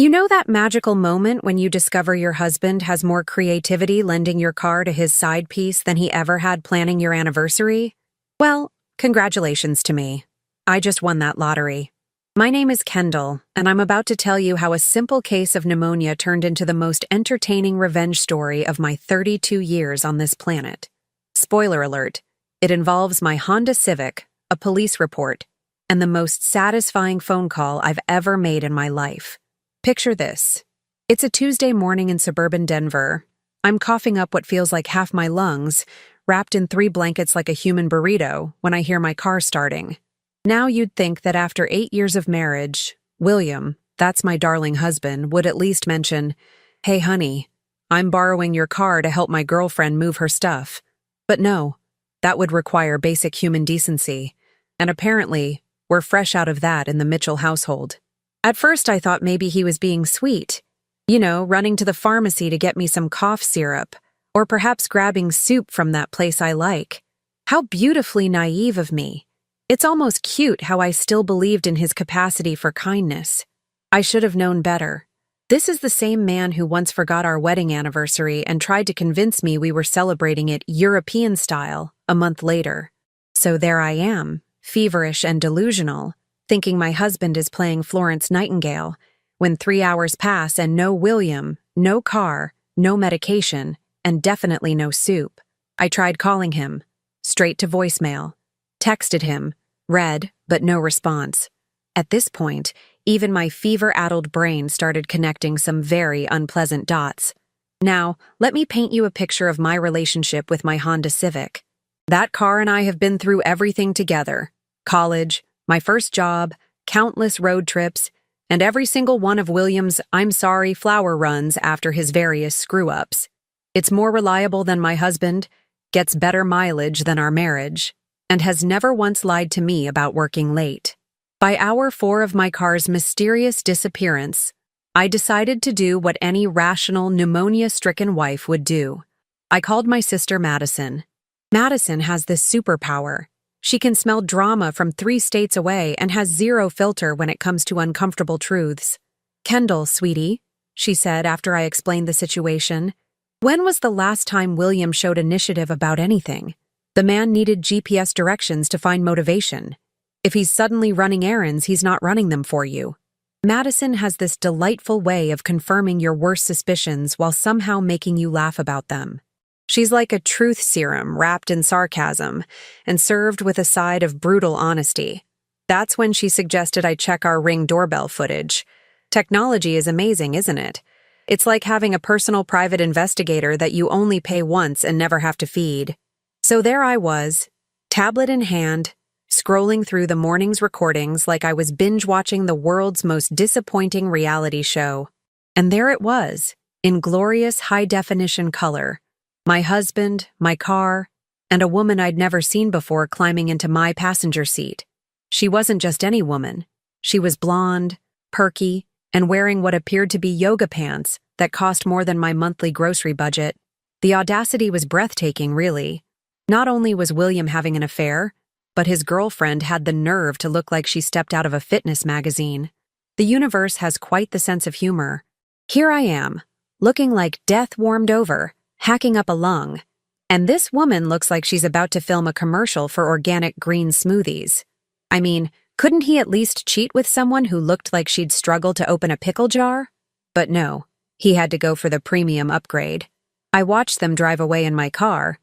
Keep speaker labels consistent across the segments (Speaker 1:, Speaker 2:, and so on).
Speaker 1: You know that magical moment when you discover your husband has more creativity lending your car to his side piece than he ever had planning your anniversary? Well, congratulations to me. I just won that lottery. My name is Kendall, and I'm about to tell you how a simple case of pneumonia turned into the most entertaining revenge story of my 32 years on this planet. Spoiler alert, it involves my Honda Civic, a police report, and the most satisfying phone call I've ever made in my life. Picture this. It's a Tuesday morning in suburban Denver. I'm coughing up what feels like half my lungs, wrapped in 3 blankets like a human burrito, when I hear my car starting. Now you'd think that after 8 years of marriage, William, that's my darling husband, would at least mention, "Hey honey, I'm borrowing your car to help my girlfriend move her stuff." But no, that would require basic human decency. And apparently, we're fresh out of that in the Mitchell household. At first I thought maybe he was being sweet. Running to the pharmacy to get me some cough syrup, or perhaps grabbing soup from that place I like. How beautifully naive of me. It's almost cute how I still believed in his capacity for kindness. I should have known better. This is the same man who once forgot our wedding anniversary and tried to convince me we were celebrating it European style a month later. So there I am, feverish and delusional, thinking my husband is playing Florence Nightingale, when 3 hours pass and no William, no car, no medication, and definitely no soup. I tried calling him. Straight to voicemail. Texted him. Read, but no response. At this point, even my fever-addled brain started connecting some very unpleasant dots. Now, let me paint you a picture of my relationship with my Honda Civic. That car and I have been through everything together. College, my first job, countless road trips, and every single one of William's "I'm sorry" flower runs after his various screw-ups. It's more reliable than my husband, gets better mileage than our marriage, and has never once lied to me about working late. By hour 4 of my car's mysterious disappearance, I decided to do what any rational, pneumonia-stricken wife would do. I called my sister Madison. Madison has this superpower. She can smell drama from 3 states away and has zero filter when it comes to uncomfortable truths. "Kendall, sweetie," she said after I explained the situation, "when was the last time William showed initiative about anything? The man needed GPS directions to find motivation. If he's suddenly running errands, he's not running them for you." Madison has this delightful way of confirming your worst suspicions while somehow making you laugh about them. She's like a truth serum wrapped in sarcasm and served with a side of brutal honesty. That's when she suggested I check our Ring doorbell footage. Technology is amazing, isn't it? It's like having a personal private investigator that you only pay once and never have to feed. So there I was, tablet in hand, scrolling through the morning's recordings like I was binge-watching the world's most disappointing reality show. And there it was, in glorious high-definition color. My husband, my car, and a woman I'd never seen before climbing into my passenger seat. She wasn't just any woman. She was blonde, perky, and wearing what appeared to be yoga pants that cost more than my monthly grocery budget. The audacity was breathtaking, really. Not only was William having an affair, but his girlfriend had the nerve to look like she stepped out of a fitness magazine. The universe has quite the sense of humor. Here I am, looking like death warmed over, hacking up a lung. And this woman looks like she's about to film a commercial for organic green smoothies. I mean, couldn't he at least cheat with someone who looked like she'd struggle to open a pickle jar? But no, he had to go for the premium upgrade. I watched them drive away in my car,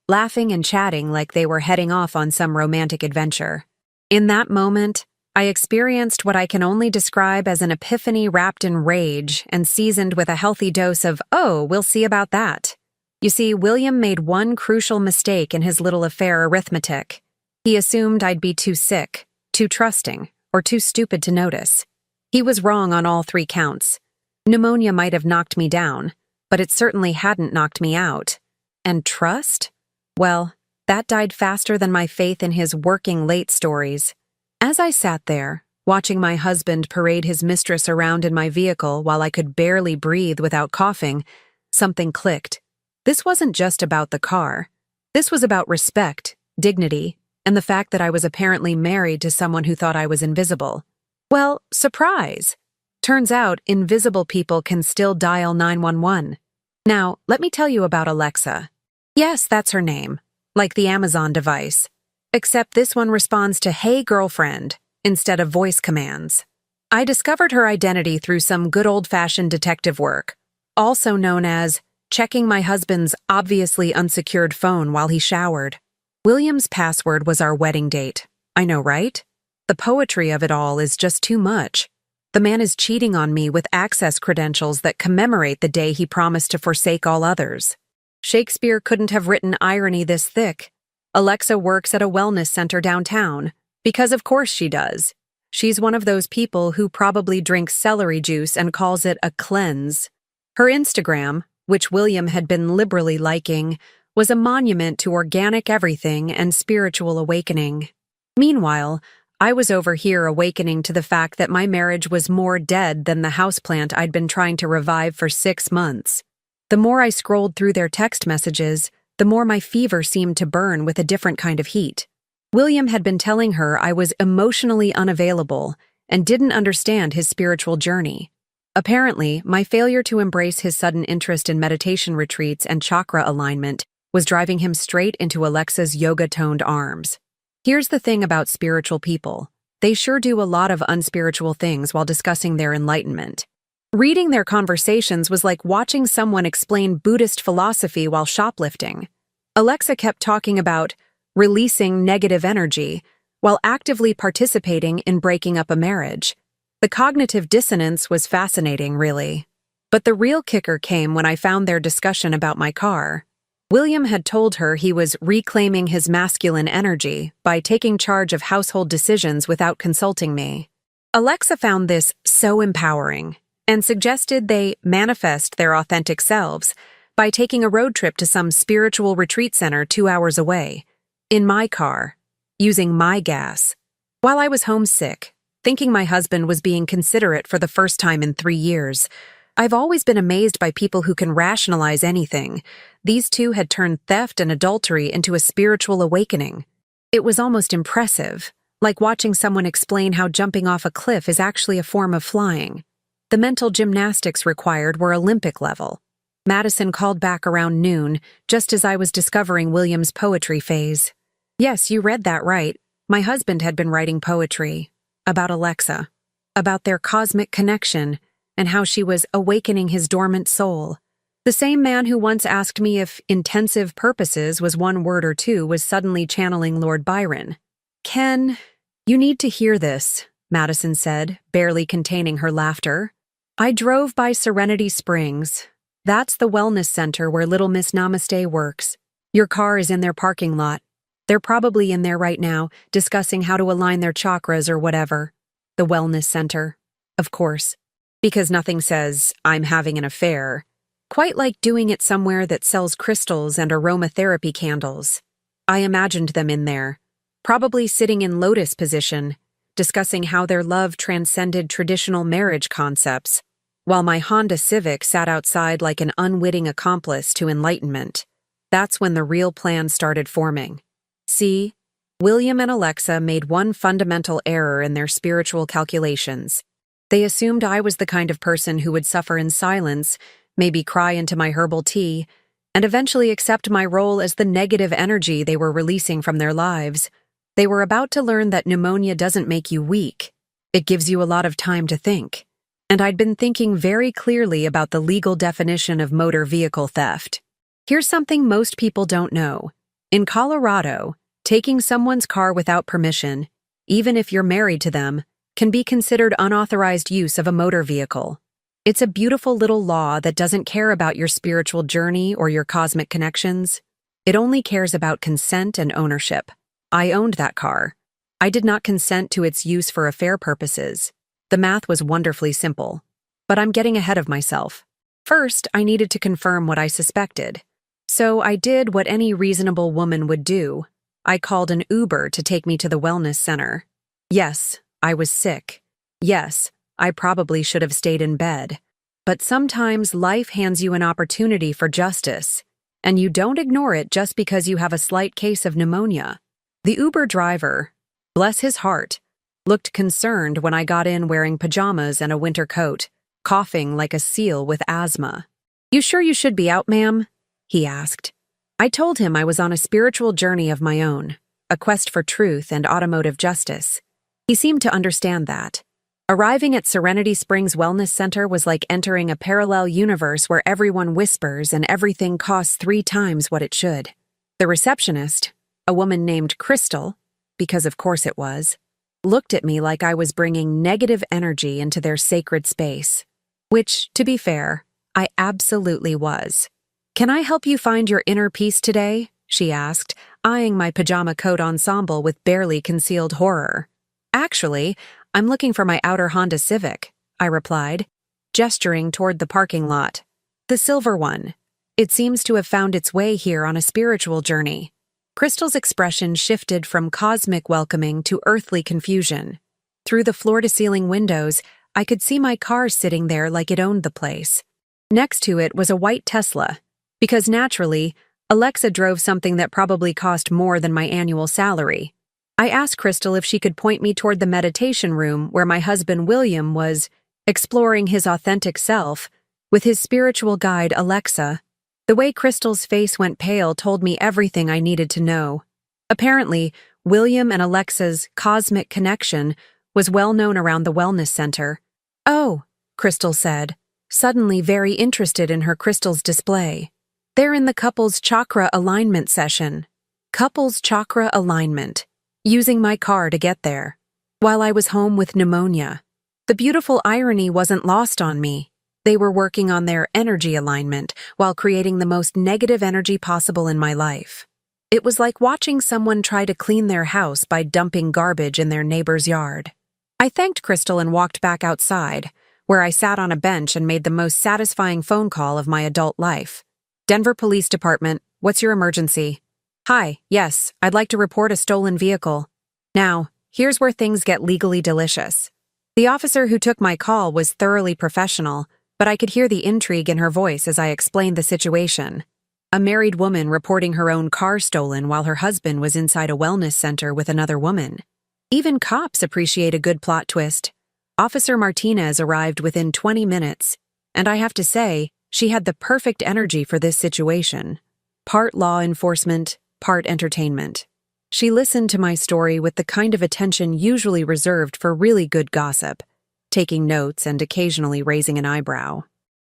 Speaker 1: laughing and chatting like they were heading off on some romantic adventure. In that moment, I experienced what I can only describe as an epiphany wrapped in rage and seasoned with a healthy dose of, "Oh, we'll see about that." You see, William made one crucial mistake in his little affair arithmetic. He assumed I'd be too sick, too trusting, or too stupid to notice. He was wrong on all 3 counts. Pneumonia might have knocked me down, but it certainly hadn't knocked me out. And trust? Well, that died faster than my faith in his working late stories. As I sat there, watching my husband parade his mistress around in my vehicle while I could barely breathe without coughing, something clicked. This wasn't just about the car. This was about respect, dignity, and the fact that I was apparently married to someone who thought I was invisible. Well, surprise! Turns out, invisible people can still dial 911. Now, let me tell you about Alexa. Yes, that's her name, like the Amazon device. Except this one responds to "Hey girlfriend" instead of voice commands. I discovered her identity through some good old-fashioned detective work, also known as checking my husband's obviously unsecured phone while he showered. William's password was our wedding date. I know, right? The poetry of it all is just too much. The man is cheating on me with access credentials that commemorate the day he promised to forsake all others. Shakespeare couldn't have written irony this thick. Alexa works at a wellness center downtown, because of course she does. She's one of those people who probably drinks celery juice and calls it a cleanse. Her Instagram, which William had been liberally liking, was a monument to organic everything and spiritual awakening. Meanwhile, I was over here awakening to the fact that my marriage was more dead than the houseplant I'd been trying to revive for 6 months. The more I scrolled through their text messages, the more my fever seemed to burn with a different kind of heat. William had been telling her I was emotionally unavailable and didn't understand his spiritual journey. Apparently, my failure to embrace his sudden interest in meditation retreats and chakra alignment was driving him straight into Alexa's yoga-toned arms. Here's the thing about spiritual people. They sure do a lot of unspiritual things while discussing their enlightenment. Reading their conversations was like watching someone explain Buddhist philosophy while shoplifting. Alexa kept talking about releasing negative energy while actively participating in breaking up a marriage. The cognitive dissonance was fascinating, really. But the real kicker came when I found their discussion about my car. William had told her he was reclaiming his masculine energy by taking charge of household decisions without consulting me. Alexa found this so empowering and suggested they manifest their authentic selves by taking a road trip to some spiritual retreat center 2 hours away, in my car, using my gas. While I was homesick, thinking my husband was being considerate for the first time in 3 years, I've always been amazed by people who can rationalize anything. These two had turned theft and adultery into a spiritual awakening. It was almost impressive, like watching someone explain how jumping off a cliff is actually a form of flying. The mental gymnastics required were Olympic level. Madison called back around noon, just as I was discovering William's poetry phase. Yes, you read that right. My husband had been writing poetry. About Alexa. About their cosmic connection, and how she was awakening his dormant soul. The same man who once asked me if intensive purposes was one word or two was suddenly channeling Lord Byron. "Ken, you need to hear this," Madison said, barely containing her laughter. "I drove by Serenity Springs. That's the wellness center where Little Miss Namaste works. Your car is in their parking lot. They're probably in there right now, discussing how to align their chakras or whatever. The wellness center. Of course. Because nothing says, 'I'm having an affair,' quite like doing it somewhere that sells crystals and aromatherapy candles. I imagined them in there, probably sitting in lotus position, discussing how their love transcended traditional marriage concepts, while my Honda Civic sat outside like an unwitting accomplice to enlightenment. That's when the real plan started forming. See, William and Alexa made one fundamental error in their spiritual calculations. They assumed I was the kind of person who would suffer in silence, maybe cry into my herbal tea, and eventually accept my role as the negative energy they were releasing from their lives. They were about to learn that pneumonia doesn't make you weak. It gives you a lot of time to think. And I'd been thinking very clearly about the legal definition of motor vehicle theft. Here's something most people don't know. In Colorado, taking someone's car without permission, even if you're married to them, can be considered unauthorized use of a motor vehicle. It's a beautiful little law that doesn't care about your spiritual journey or your cosmic connections. It only cares about consent and ownership. I owned that car. I did not consent to its use for affair purposes. The math was wonderfully simple. But I'm getting ahead of myself. First, I needed to confirm what I suspected. So I did what any reasonable woman would do. I called an Uber to take me to the wellness center. Yes, I was sick. Yes, I probably should have stayed in bed. But sometimes life hands you an opportunity for justice, and you don't ignore it just because you have a slight case of pneumonia. The Uber driver, bless his heart, looked concerned when I got in wearing pajamas and a winter coat, coughing like a seal with asthma. "You sure you should be out, ma'am?" he asked. I told him I was on a spiritual journey of my own, a quest for truth and automotive justice. He seemed to understand that. Arriving at Serenity Springs Wellness Center was like entering a parallel universe where everyone whispers and everything costs 3 times what it should. The receptionist, a woman named Crystal, because of course it was, looked at me like I was bringing negative energy into their sacred space. Which, to be fair, I absolutely was. "Can I help you find your inner peace today?" she asked, eyeing my pajama coat ensemble with barely concealed horror. "Actually, I'm looking for my outer Honda Civic," I replied, gesturing toward the parking lot. "The silver one. It seems to have found its way here on a spiritual journey." Crystal's expression shifted from cosmic welcoming to earthly confusion. Through the floor-to-ceiling windows, I could see my car sitting there like it owned the place. Next to it was a white Tesla, because naturally, Alexa drove something that probably cost more than my annual salary. I asked Crystal if she could point me toward the meditation room where my husband William was exploring his authentic self with his spiritual guide Alexa. The way Crystal's face went pale told me everything I needed to know. Apparently, William and Alexa's cosmic connection was well known around the wellness center. "Oh," Crystal said, suddenly very interested in her crystal's display. "They're in the couples chakra alignment session." Couples chakra alignment. Using my car to get there, while I was home with pneumonia. The beautiful irony wasn't lost on me. They were working on their energy alignment while creating the most negative energy possible in my life. It was like watching someone try to clean their house by dumping garbage in their neighbor's yard. I thanked Crystal and walked back outside, where I sat on a bench and made the most satisfying phone call of my adult life. "Denver Police Department, what's your emergency?" "Hi, yes, I'd like to report a stolen vehicle." Now, here's where things get legally delicious. The officer who took my call was thoroughly professional, but I could hear the intrigue in her voice as I explained the situation. A married woman reporting her own car stolen while her husband was inside a wellness center with another woman. Even cops appreciate a good plot twist. Officer Martinez arrived within 20 minutes, and I have to say, she had the perfect energy for this situation. Part law enforcement, part entertainment. She listened to my story with the kind of attention usually reserved for really good gossip, taking notes and occasionally raising an eyebrow.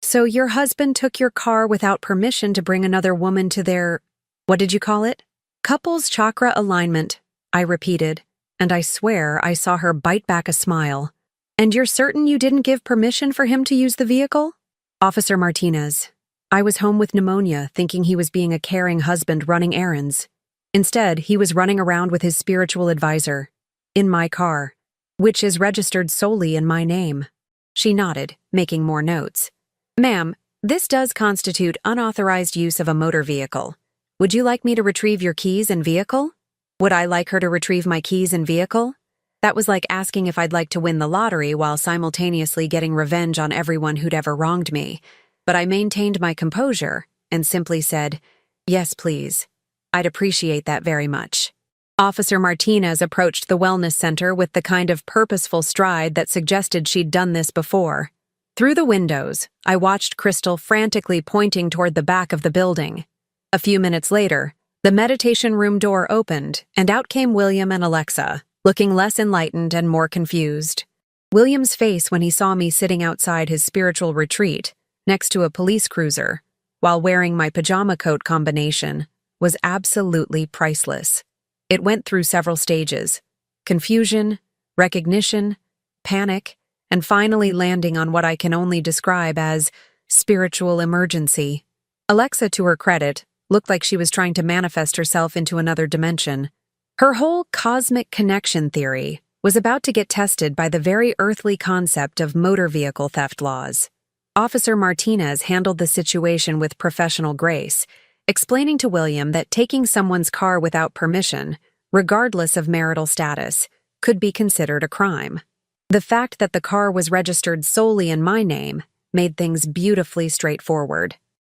Speaker 1: "So your husband took your car without permission to bring another woman to their, what did you call it?" "Couples chakra alignment," I repeated, and I swear I saw her bite back a smile. "And you're certain you didn't give permission for him to use the vehicle?" "Officer Martinez, I was home with pneumonia, thinking he was being a caring husband running errands. Instead, he was running around with his spiritual advisor, in my car, which is registered solely in my name." She nodded, making more notes. "Ma'am, this does constitute unauthorized use of a motor vehicle. Would you like me to retrieve your keys and vehicle?" Would I like her to retrieve my keys and vehicle? That was like asking if I'd like to win the lottery while simultaneously getting revenge on everyone who'd ever wronged me. But I maintained my composure and simply said, "Yes, please. I'd appreciate that very much." Officer Martinez approached the wellness center with the kind of purposeful stride that suggested she'd done this before. Through the windows, I watched Crystal frantically pointing toward the back of the building. A few minutes later, the meditation room door opened, and out came William and Alexa, looking less enlightened and more confused. William's face when he saw me sitting outside his spiritual retreat, next to a police cruiser, while wearing my pajama coat combination, was absolutely priceless. It went through several stages: confusion, recognition, panic, and finally landing on what I can only describe as spiritual emergency. Alexa, to her credit, looked like she was trying to manifest herself into another dimension. Her whole cosmic connection theory was about to get tested by the very earthly concept of motor vehicle theft laws. Officer Martinez handled the situation with professional grace, explaining to William that taking someone's car without permission, regardless of marital status, could be considered a crime. The fact that the car was registered solely in my name made things beautifully straightforward.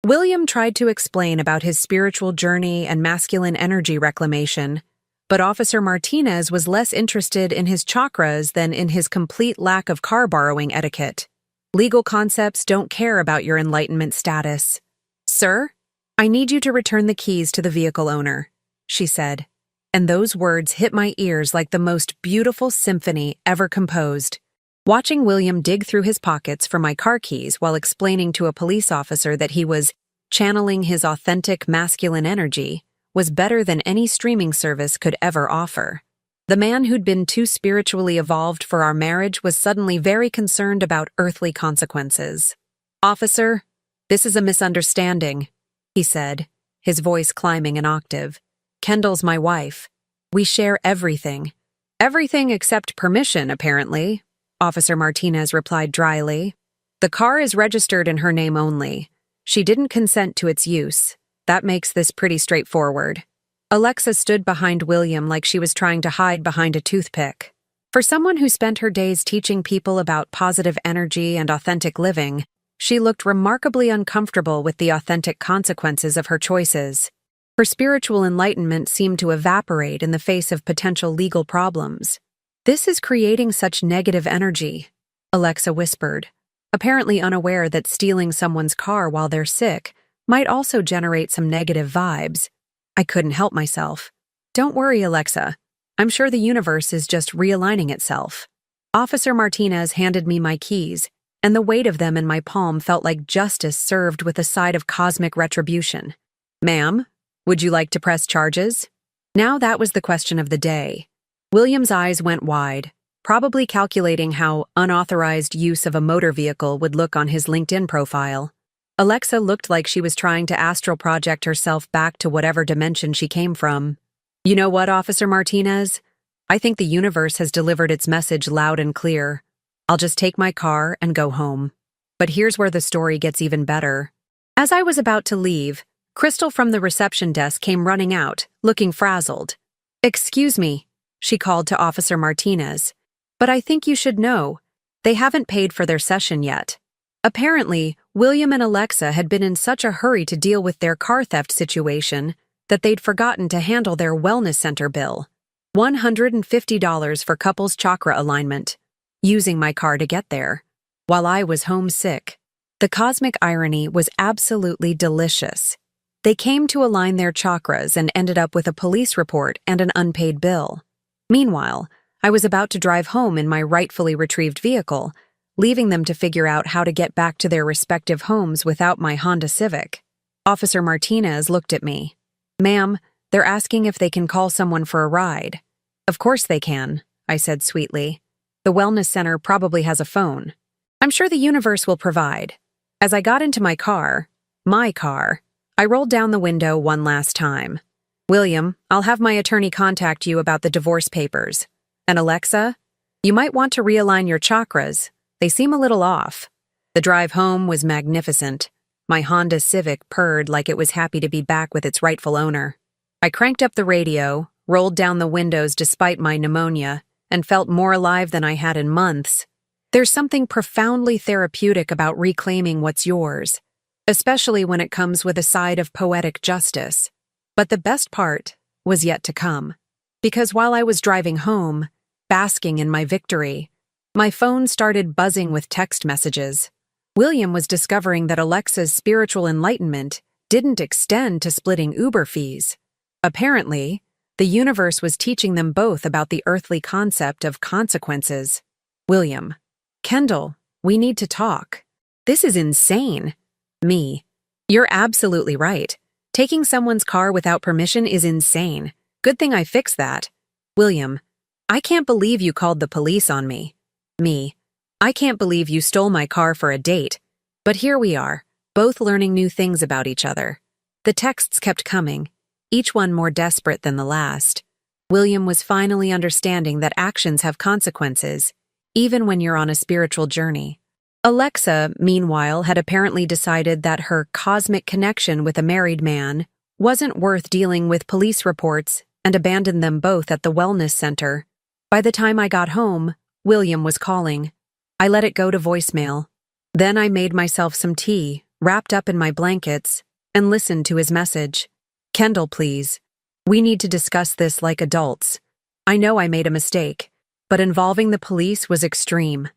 Speaker 1: William tried to explain about his spiritual journey and masculine energy reclamation. but Officer Martinez was less interested in his chakras than in his complete lack of car borrowing etiquette. Legal concepts don't care about your enlightenment status. "Sir, I need you to return the keys to the vehicle owner," she said, and those words hit my ears like the most beautiful symphony ever composed. Watching William dig through his pockets for my car keys while explaining to a police officer that he was channeling his authentic masculine energy was better than any streaming service could ever offer. The man who'd been too spiritually evolved for our marriage was suddenly very concerned about earthly consequences. "Officer, this is a misunderstanding," he said, his voice climbing an octave. "Kendall's my wife. We share everything. Everything except permission, apparently," Officer Martinez replied dryly. "The car is registered in her name only. She didn't consent to its use. That makes this pretty straightforward." Alexa stood behind William like she was trying to hide behind a toothpick. For someone who spent her days teaching people about positive energy and authentic living, she looked remarkably uncomfortable with the authentic consequences of her choices. Her spiritual enlightenment seemed to evaporate in the face of potential legal problems. "This is creating such negative energy," Alexa whispered, apparently unaware that stealing someone's car while they're sick might also generate some negative vibes. I couldn't help myself. "Don't worry, Alexa. I'm sure the universe is just realigning itself." Officer Martinez handed me my keys, and the weight of them in my palm felt like justice served with a side of cosmic retribution. "Ma'am, would you like to press charges?" Now that was the question of the day. William's eyes went wide, probably calculating how unauthorized use of a motor vehicle would look on his LinkedIn profile. Alexa looked like she was trying to astral project herself back to whatever dimension she came from. "You know what, Officer Martinez? I think the universe has delivered its message loud and clear. I'll just take my car and go home." But here's where the story gets even better. As I was about to leave, Crystal from the reception desk came running out, looking frazzled. "Excuse me," she called to Officer Martinez, "but I think you should know. They haven't paid for their session yet." Apparently, William and Alexa had been in such a hurry to deal with their car theft situation that they'd forgotten to handle their wellness center bill. $150 for couples chakra alignment, using my car to get there, while I was homesick. The cosmic irony was absolutely delicious. They came to align their chakras and ended up with a police report and an unpaid bill. Meanwhile, I was about to drive home in my rightfully retrieved vehicle, leaving them to figure out how to get back to their respective homes without my Honda Civic. Officer Martinez looked at me. "Ma'am, they're asking if they can call someone for a ride." "Of course they can," I said sweetly. "The wellness center probably has a phone. I'm sure the universe will provide." As I got into my car, I rolled down the window one last time. "William, I'll have my attorney contact you about the divorce papers. And Alexa, you might want to realign your chakras. They seem a little off." The drive home was magnificent. My Honda Civic purred like it was happy to be back with its rightful owner. I cranked up the radio, rolled down the windows despite my pneumonia, and felt more alive than I had in months. There's something profoundly therapeutic about reclaiming what's yours, especially when it comes with a side of poetic justice. But the best part was yet to come. Because while I was driving home, basking in my victory, my phone started buzzing with text messages. William was discovering that Alexa's spiritual enlightenment didn't extend to splitting Uber fees. Apparently, the universe was teaching them both about the earthly concept of consequences. "William, Kendall, we need to talk. This is insane." Me, "You're absolutely right. Taking someone's car without permission is insane. Good thing I fixed that." William, "I can't believe you called the police on me." Me, "I can't believe you stole my car for a date." But here we are, both learning new things about each other. The texts kept coming, each one more desperate than the last. William was finally understanding that actions have consequences, even when you're on a spiritual journey. Alexa, meanwhile, had apparently decided that her cosmic connection with a married man wasn't worth dealing with police reports and abandoned them both at the wellness center. By the time I got home, William was calling. I let it go to voicemail. Then I made myself some tea, wrapped up in my blankets, and listened to his message. "Kendall, please. We need to discuss this like adults. I know I made a mistake, but involving the police was extreme.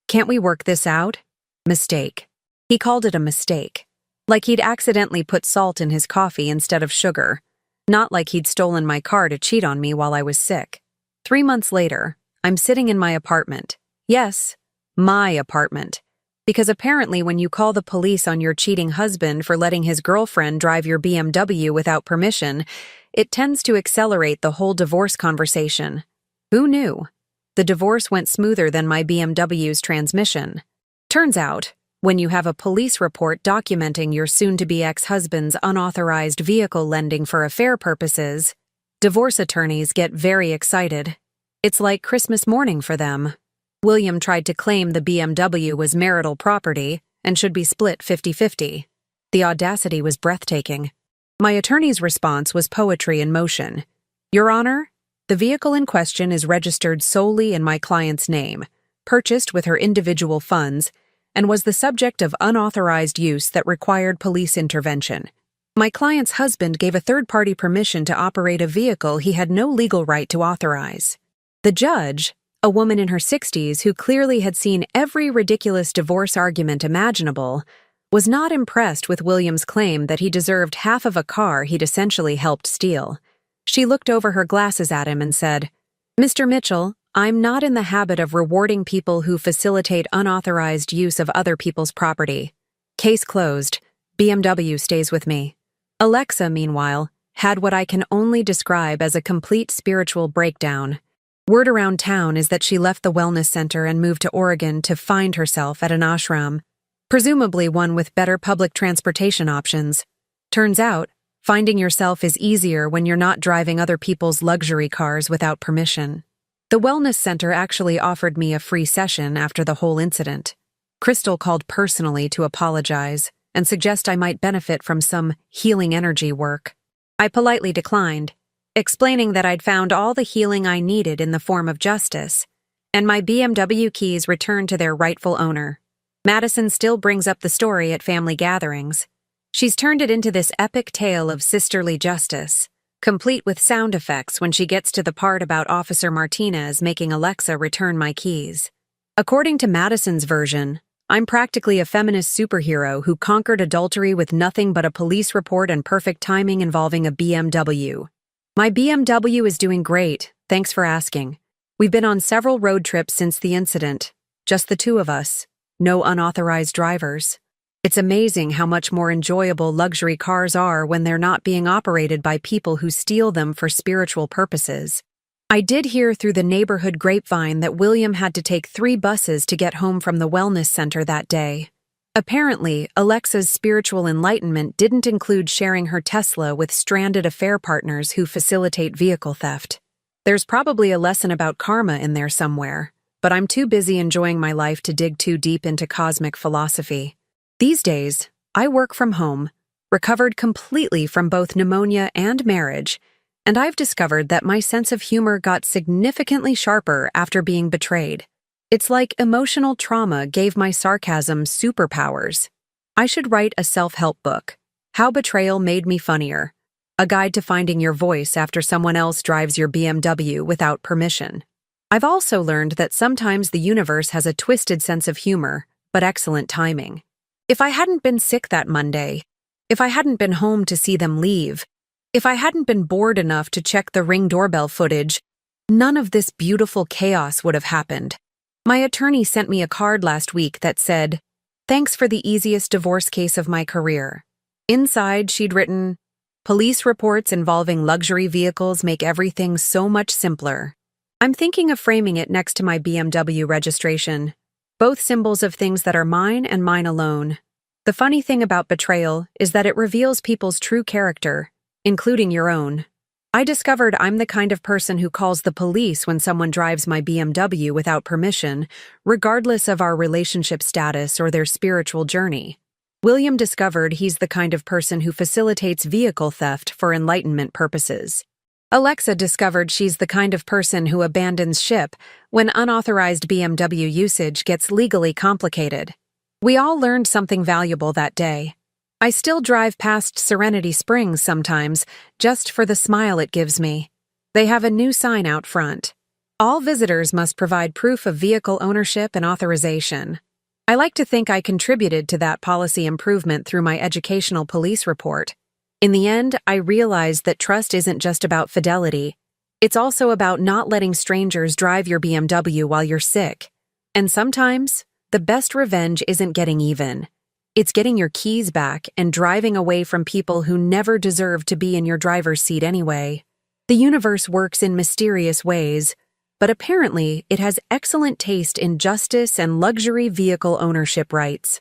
Speaker 1: Can't we work this out? Mistake. He called it a mistake. Like he'd accidentally put salt in his coffee instead of sugar. Not like he'd stolen my car to cheat on me while I was sick. 3 months later, I'm sitting in my apartment. Yes, my apartment. Because apparently when you call the police on your cheating husband for letting his girlfriend drive your BMW without permission, it tends to accelerate the whole divorce conversation. Who knew? The divorce went smoother than my BMW's transmission. Turns out, when you have a police report documenting your soon-to-be ex-husband's unauthorized vehicle lending for affair purposes, divorce attorneys get very excited. It's like Christmas morning for them. William tried to claim the BMW was marital property and should be split 50-50. The audacity was breathtaking. My attorney's response was poetry in motion. Your Honor, the vehicle in question is registered solely in my client's name, purchased with her individual funds, and was the subject of unauthorized use that required police intervention. My client's husband gave a third-party permission to operate a vehicle he had no legal right to authorize. The judge, a woman in her 60s who clearly had seen every ridiculous divorce argument imaginable, was not impressed with William's claim that he deserved half of a car he'd essentially helped steal. She looked over her glasses at him and said, "Mr. Mitchell, I'm not in the habit of rewarding people who facilitate unauthorized use of other people's property. Case closed. BMW stays with me." Alexa, meanwhile, had what I can only describe as a complete spiritual breakdown. Word around town is that she left the wellness center and moved to Oregon to find herself at an ashram, presumably one with better public transportation options. Turns out, finding yourself is easier when you're not driving other people's luxury cars without permission. The wellness center actually offered me a free session after the whole incident. Crystal called personally to apologize and suggest I might benefit from some healing energy work. I politely declined, explaining that I'd found all the healing I needed in the form of justice, and my BMW keys returned to their rightful owner. Madison still brings up the story at family gatherings. She's turned it into this epic tale of sisterly justice, complete with sound effects when she gets to the part about Officer Martinez making Alexa return my keys. According to Madison's version, I'm practically a feminist superhero who conquered adultery with nothing but a police report and perfect timing involving a BMW. My BMW is doing great, thanks for asking. We've been on several road trips since the incident, just the two of us, no unauthorized drivers. It's amazing how much more enjoyable luxury cars are when they're not being operated by people who steal them for spiritual purposes. I did hear through the neighborhood grapevine that William had to take 3 buses to get home from the wellness center that day. Apparently, Alexa's spiritual enlightenment didn't include sharing her Tesla with stranded affair partners who facilitate vehicle theft. There's probably a lesson about karma in there somewhere, but I'm too busy enjoying my life to dig too deep into cosmic philosophy. These days, I work from home, recovered completely from both pneumonia and marriage, and I've discovered that my sense of humor got significantly sharper after being betrayed. It's like emotional trauma gave my sarcasm superpowers. I should write a self-help book, How Betrayal Made Me Funnier, a guide to finding your voice after someone else drives your BMW without permission. I've also learned that sometimes the universe has a twisted sense of humor, but excellent timing. If I hadn't been sick that Monday, if I hadn't been home to see them leave, if I hadn't been bored enough to check the Ring doorbell footage, none of this beautiful chaos would have happened. My attorney sent me a card last week that said, "Thanks for the easiest divorce case of my career." Inside, she'd written, "Police reports involving luxury vehicles make everything so much simpler." I'm thinking of framing it next to my BMW registration, both symbols of things that are mine and mine alone. The funny thing about betrayal is that it reveals people's true character, including your own. I discovered I'm the kind of person who calls the police when someone drives my BMW without permission, regardless of our relationship status or their spiritual journey. William discovered he's the kind of person who facilitates vehicle theft for enlightenment purposes. Alexa discovered she's the kind of person who abandons ship when unauthorized BMW usage gets legally complicated. We all learned something valuable that day. I still drive past Serenity Springs sometimes, just for the smile it gives me. They have a new sign out front. All visitors must provide proof of vehicle ownership and authorization. I like to think I contributed to that policy improvement through my educational police report. In the end, I realized that trust isn't just about fidelity. It's also about not letting strangers drive your BMW while you're sick. And sometimes, the best revenge isn't getting even. It's getting your keys back and driving away from people who never deserved to be in your driver's seat anyway. The universe works in mysterious ways, but apparently it has excellent taste in justice and luxury vehicle ownership rights.